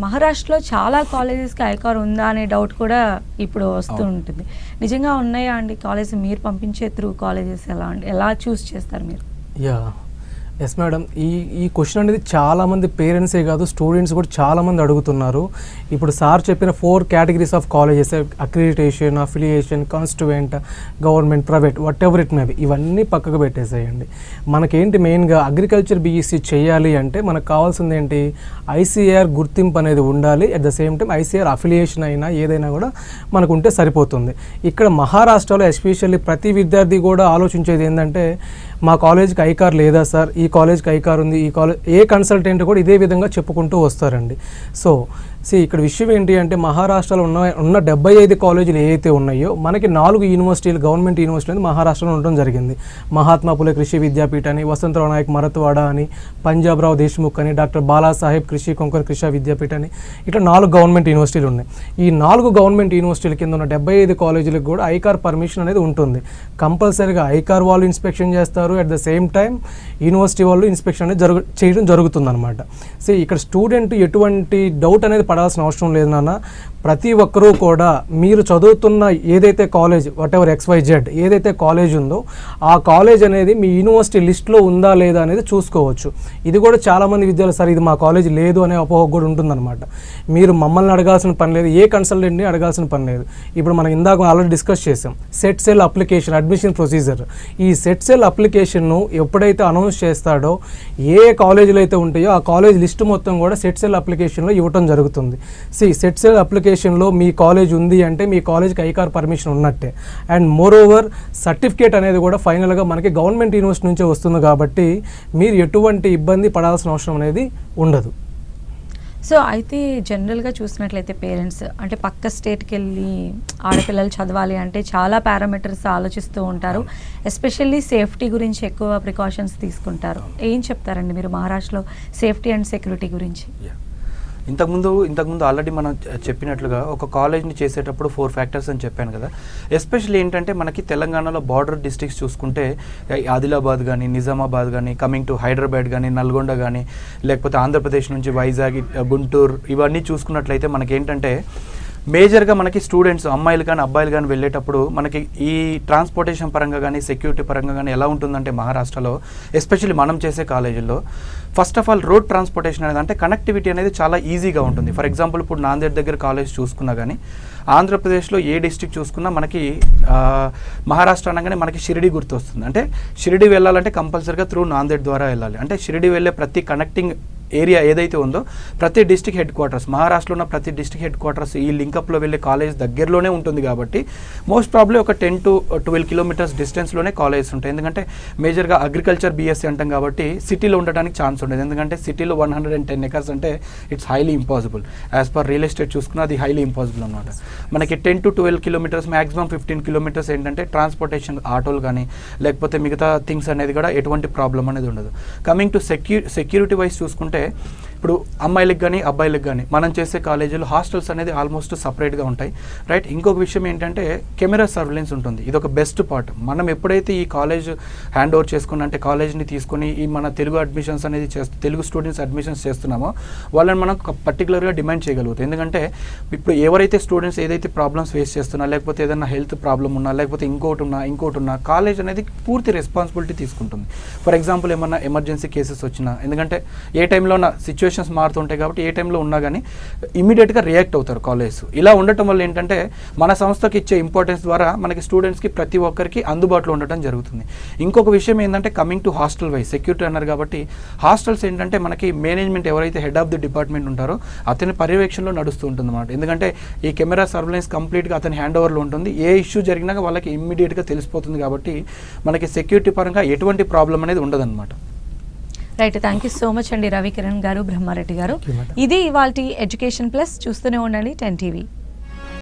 మహారాష్ట్రలో చాలా కాలేజెస్కి ఐకార్ ఉందా అనే డౌట్ కూడా ఇప్పుడు వస్తూ ఉంటుంది. నిజంగా ఉన్నాయా అండి కాలేజ్? మీరు పంపించే త్రూ కాలేజెస్ ఎలా చూస్ చేస్తారు మీరు? యా ఎస్ మేడం, ఈ క్వశ్చన్ అనేది చాలామంది పేరెంట్సే కాదు స్టూడెంట్స్ కూడా చాలామంది అడుగుతున్నారు. ఇప్పుడు సార్ చెప్పిన 4 categories of colleges, accreditation, affiliation, constituent, government, private, what ever it may be, ఇవన్నీ పక్కకు పెట్టేసేయండి. మనకేంటి మెయిన్గా అగ్రికల్చర్ బీఈసీ చేయాలి అంటే మనకు కావాల్సింది ఏంటి, ఐసీఆర్ గుర్తింపు అనేది ఉండాలి. At the same time ICR affiliation అయినా ఏదైనా కూడా మనకు ఉంటే సరిపోతుంది. ఇక్కడ మహారాష్ట్రలో ఎస్పెషల్లీ ప్రతి విద్యార్థి కూడా ఆలోచించేది ఏంటంటే మా కాలేజ్కి ఐకార్ లేదా సార్, ఈ కాలేజ్కి ఐకార్ ఉంది, ఈ కాలేజ్ ఏ కన్సల్టెంట్ కూడా ఇదే విధంగా చెప్పుకుంటూ వస్తారండి. సో ఇక్కడ విషయం ఏంటి అంటే మహారాష్ట్రలో ఉన్న 75 కాలేజీలు ఏవైతే ఉన్నాయో మనకి 4 యూనివర్సిటీలు, గవర్నమెంట్ యూనివర్సిటీ అనేది మహారాష్ట్రలో ఉండడం జరిగింది. మహాత్మా పులే కృషి విద్యాపీఠ అని, వసంతరావు నాయక్ మరత్వాడ అని, పంజాబ్ రావు దేశ్ముఖ్ అని, డాక్టర్ బాలాసాహెబ్ కృషి కొంకర్ కృషి విద్యాపీఠ అని, ఇట్లా 4 గవర్నమెంట్ యూనివర్సిటీలు ఉన్నాయి. ఈ 4 గవర్నమెంట్ యూనివర్సిటీల కింద ఉన్న 75 కాలేజీలకు కూడా ఐకార్ పర్మిషన్ అనేది ఉంటుంది. కంపల్సరీగా ఐకార్ వాళ్ళు ఇన్స్పెక్షన్ చేస్తారు, at the same time university వాళ్ళు ఇన్స్పెక్షన్ అనేది చేయడం జరుగుతుంది అనమాట. సో ఇక్కడ స్టూడెంట్ ఎటువంటి డౌట్ అనేది పడాల్సిన అవసరం లేదు నాన్న. ప్రతి ఒక్కరూ కూడా మీరు చదువుతున్న ఏదైతే కాలేజ్ వాట్ ఎవర్ XYZ ఏదైతే కాలేజ్ ఉందో ఆ కాలేజ్ అనేది మీ యూనివర్సిటీ లిస్ట్లో ఉందా లేదా అనేది చూసుకోవచ్చు. ఇది కూడా చాలామంది విద్యార్థులు సార్ ఇది మా కాలేజ్ లేదు అనే అపోహ కూడా ఉంటుందన్నమాట. మీరు మమ్మల్ని అడగాల్సిన పని లేదు, ఏ కన్సల్టెంట్ని అడగాల్సిన పని లేదు. ఇప్పుడు మనం ఇందాక ఆల్రెడీ డిస్కస్ చేసాం set cell application, admission procedure. ఈ సెట్ సెల్ అప్లికేషన్ను ఎప్పుడైతే అనౌన్స్ చేస్తాడో ఏ కాలేజీలు అయితే ఉంటాయో ఆ కాలేజ్ లిస్ట్ మొత్తం కూడా సెట్ సెల్ అప్లికేషన్లో ఇవ్వటం జరుగుతుంది. సెట్ సెల్ అప్లికేషన్లో మీ కాలేజ్ ఉంది అంటే మీ కాలేజ్కి ఐకార్ పర్మిషన్ ఉన్నట్టే. అండ్ మోర్ ఓవర్ సర్టిఫికేట్ అనేది కూడా ఫైనల్గా మనకి గవర్నమెంట్ యూనివర్సిటీ నుంచే వస్తుంది కాబట్టి మీరు ఎటువంటి ఇబ్బంది పడాల్సిన అవసరం అనేది ఉండదు. సో అయితే జనరల్గా చూసినట్లయితే పేరెంట్స్ అంటే పక్క స్టేట్కి వెళ్ళి ఆడపిల్లలు చదవాలి అంటే చాలా పారామీటర్స్ ఆలోచిస్తూ ఉంటారు. ఎస్పెషల్లీ సేఫ్టీ గురించి ఎక్కువ ప్రికాషన్స్ తీసుకుంటారు. ఏం చెప్తారండి మీరు మహారాష్ట్రలో సేఫ్టీ అండ్ సెక్యూరిటీ గురించి? ఇంతకుముందు ఆల్రెడీ మనం చెప్పినట్లుగా ఒక కాలేజ్ని చేసేటప్పుడు 4 ఫ్యాక్టర్స్ అని చెప్పాను కదా. ఎస్పెషల్లీ ఏంటంటే మనకి తెలంగాణలో బార్డర్ డిస్ట్రిక్ట్స్ చూసుకుంటే ఆదిలాబాద్ కానీ, నిజామాబాద్ కానీ, కమింగ్ టు హైదరాబాద్ కానీ, నల్గొండ కానీ, లేకపోతే ఆంధ్రప్రదేశ్ నుంచి వైజాగ్, గుంటూరు ఇవన్నీ చూసుకున్నట్లయితే మనకేంటంటే మేజర్గా మనకి స్టూడెంట్స్ అమ్మాయిలు కానీ అబ్బాయిలు కానీ వెళ్ళేటప్పుడు మనకి ఈ ట్రాన్స్పోర్టేషన్ పరంగా కానీ సెక్యూరిటీ పరంగా కానీ ఎలా ఉంటుందంటే మహారాష్ట్రలో ఎస్పెషల్లీ మనం చేసే కాలేజీల్లో first of all road transportation అనేది అంటే కనెక్టివిటీ అనేది చాలా ఈజీగా ఉంటుంది. ఫర్ ఎగ్జాంపుల్ ఇప్పుడు నాందేడ్ దగ్గర కాలేజ్ చూసుకున్నా కానీ ఆంధ్రప్రదేశ్లో ఏ డిస్ట్రిక్ట్ చూసుకున్నా మనకి మహారాష్ట్ర అనగానే మనకి షిరిడి గుర్తొస్తుంది. అంటే షిరిడి వెళ్ళాలంటే కంపల్సరీగా త్రూ నాందేడ్ ద్వారా వెళ్ళాలి. అంటే షిరిడి వెళ్ళే ప్రతి కనెక్టింగ్ ఏరియా ఏదైతే ఉందో ప్రతి డిస్ట్రిక్ట్ హెడ్ క్వార్టర్స్ మహారాష్ట్రలో ఉన్న ప్రతి డిస్ట్రిక్ట్ హెడ్ క్వార్టర్స్ ఈ లింకప్లో వెళ్ళే కాలేజ్ దగ్గరలోనే ఉంటుంది కాబట్టి మోస్ట్ ప్రాబ్లీ ఒక 10 to 12 కిలోమీటర్స్ డిస్టెన్స్లోనే కాలేజెస్ ఉంటాయి. ఎందుకంటే మేజర్గా అగ్రికల్చర్ బీఎస్సీ అంటాం కాబట్టి సిటీలో ఉండడానికి ఛాన్స్ ఉండదు. ఎందుకంటే సిటీలో 110 acres అంటే it's highly impossible. As per real estate చూసుకున్నా అది హైలీ ఇంపాసిబుల్ అనమాట. మనకి 10 to 12 కిలోమీటర్స్ మ్యాక్సిమం 15 కిలోమీటర్స్ ఏంటంటే ట్రాన్స్పోర్టేషన్ ఆటోలు కానీ లేకపోతే మిగతా థింగ్స్ అనేది కూడా ఎటువంటి ప్రాబ్లం అనేది ఉండదు. కమింగ్ టు సెక్యూరిటీ వైజ్ చూసుకుంటే ఇప్పుడు అమ్మాయిలకు కానీ అబ్బాయిలకు కానీ మనం చేసే కాలేజీలో హాస్టల్స్ అనేది ఆల్మోస్ట్ సపరేట్గా ఉంటాయి, రైట్. ఇంకొక విషయం ఏంటంటే కెమెరా సర్వేలెన్స్ ఉంటుంది. ఇది ఒక బెస్ట్ పార్ట్. మనం ఎప్పుడైతే ఈ కాలేజ్ హ్యాండ్ ఓవర్ చేసుకుని అంటే కాలేజ్ని తీసుకొని ఈ మన తెలుగు అడ్మిషన్స్ అనేది తెలుగు స్టూడెంట్స్ అడ్మిషన్స్ చేస్తున్నామో వాళ్ళని మనం పర్టికులర్గా డిమాండ్ చేయగలుగుతాం. ఎందుకంటే ఇప్పుడు ఎవరైతే స్టూడెంట్స్ ఏదైతే ప్రాబ్లమ్స్ ఫేస్ చేస్తున్నా లేకపోతే ఏదైనా హెల్త్ ప్రాబ్లం ఉన్నా లేకపోతే ఇంకోటి ఉన్నా కాలేజ్ అనేది పూర్తి రెస్పాన్సిబిలిటీ తీసుకుంటుంది. ఫర్ ఎగ్జాంపుల్ ఏమన్నా ఎమర్జెన్సీ కేసెస్ వచ్చినా ఎందుకంటే ఏ టైంలో ఉన్న సిచ్యువేషన్స్ మారుతుంటాయి కాబట్టి ఏ టైంలో ఉన్నా కానీ ఇమీడియట్గా రియాక్ట్ అవుతారు కాలేజ్. ఇలా ఉండటం వల్ల ఏంటంటే మన సంస్థకి ఇచ్చే ఇంపార్టెన్స్ ద్వారా మనకి స్టూడెంట్స్కి ప్రతి ఒక్కరికి అందుబాటులో ఉండటం జరుగుతుంది. ఇంకొక విషయం ఏంటంటే coming to hostel wise security అన్నారు కాబట్టి హాస్టల్స్ ఏంటంటే మనకి మేనేజ్మెంట్ ఎవరైతే హెడ్ ఆఫ్ ది డిపార్ట్మెంట్ ఉంటారో అతని పర్యవేక్షణలో నడుస్తూ ఉంటుంది అన్నమాట. ఎందుకంటే ఈ కెమెరా సర్వేలెన్స్ కంప్లీట్గా అతని హ్యాండ్ ఓవర్లో ఉంటుంది. ఏ ఇష్యూ జరిగినా వాళ్ళకి ఇమ్మీడియట్గా తెలిసిపోతుంది కాబట్టి మనకి సెక్యూరిటీ పరంగా ఎటువంటి ప్రాబ్లం అనేది ఉండదన్నమాట. Right, thank you so much అండి రవికిరణ్ గారు, బ్రహ్మారెడ్డి గారు. ఇది ఇవాల్టి ఎడ్యుకేషన్ ప్లస్. చూస్తూనే ఉండండి 10 TV.